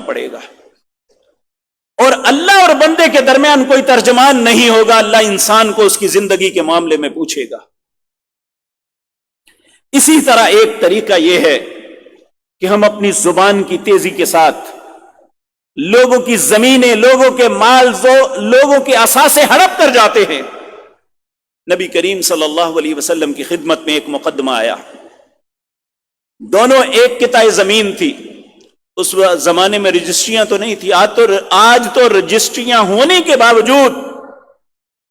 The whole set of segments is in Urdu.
پڑے گا، اور اللہ اور بندے کے درمیان کوئی ترجمان نہیں ہوگا، اللہ انسان کو اس کی زندگی کے معاملے میں پوچھے گا۔ اسی طرح ایک طریقہ یہ ہے کہ ہم اپنی زبان کی تیزی کے ساتھ لوگوں کی زمینیں، لوگوں کے مال، لوگوں کے اثاثے ہڑپ کر جاتے ہیں۔ نبی کریم صلی اللہ علیہ وسلم کی خدمت میں ایک مقدمہ آیا، دونوں ایک قطعہ زمین تھی، اس زمانے میں رجسٹریاں تو نہیں تھی، آج تو رجسٹریاں ہونے کے باوجود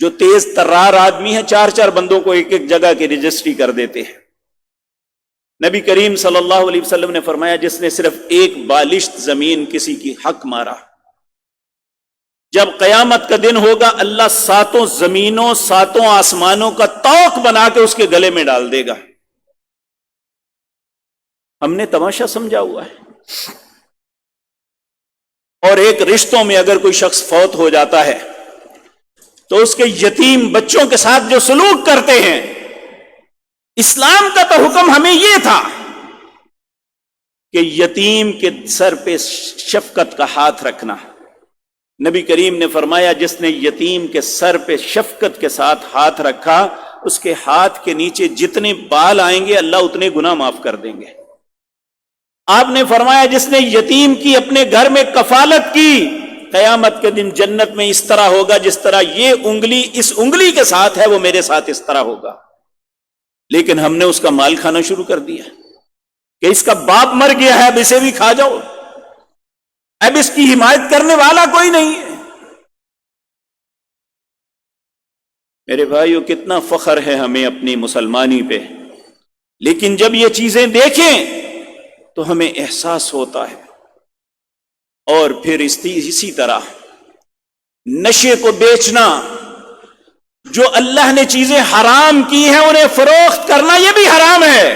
جو تیز ترار آدمی ہیں 4 بندوں کو ایک ایک جگہ کی رجسٹری کر دیتے ہیں۔ نبی کریم صلی اللہ علیہ وسلم نے فرمایا جس نے صرف ایک بالشت زمین کسی کی حق مارا، جب قیامت کا دن ہوگا اللہ 7 زمینوں 7 آسمانوں کا طوق بنا کے اس کے گلے میں ڈال دے گا۔ ہم نے تماشا سمجھا ہوا ہے۔ اور ایک رشتوں میں اگر کوئی شخص فوت ہو جاتا ہے تو اس کے یتیم بچوں کے ساتھ جو سلوک کرتے ہیں، اسلام کا تو حکم ہمیں یہ تھا کہ یتیم کے سر پہ شفقت کا ہاتھ رکھنا۔ نبی کریم نے فرمایا جس نے یتیم کے سر پہ شفقت کے ساتھ ہاتھ رکھا، اس کے ہاتھ کے نیچے جتنے بال آئیں گے اللہ اتنے گناہ معاف کر دیں گے۔ آپ نے فرمایا جس نے یتیم کی اپنے گھر میں کفالت کی، قیامت کے دن جنت میں اس طرح ہوگا جس طرح یہ انگلی اس انگلی کے ساتھ ہے وہ میرے ساتھ اس طرح ہوگا۔ لیکن ہم نے اس کا مال کھانا شروع کر دیا کہ اس کا باپ مر گیا ہے اب اسے بھی کھا جاؤ، اب اس کی حمایت کرنے والا کوئی نہیں ہے۔ میرے بھائیو کتنا فخر ہے ہمیں اپنی مسلمانی پہ، لیکن جب یہ چیزیں دیکھیں تو ہمیں احساس ہوتا ہے۔ اور پھر اسی طرح نشے کو بیچنا، جو اللہ نے چیزیں حرام کی ہیں انہیں فروخت کرنا یہ بھی حرام ہے۔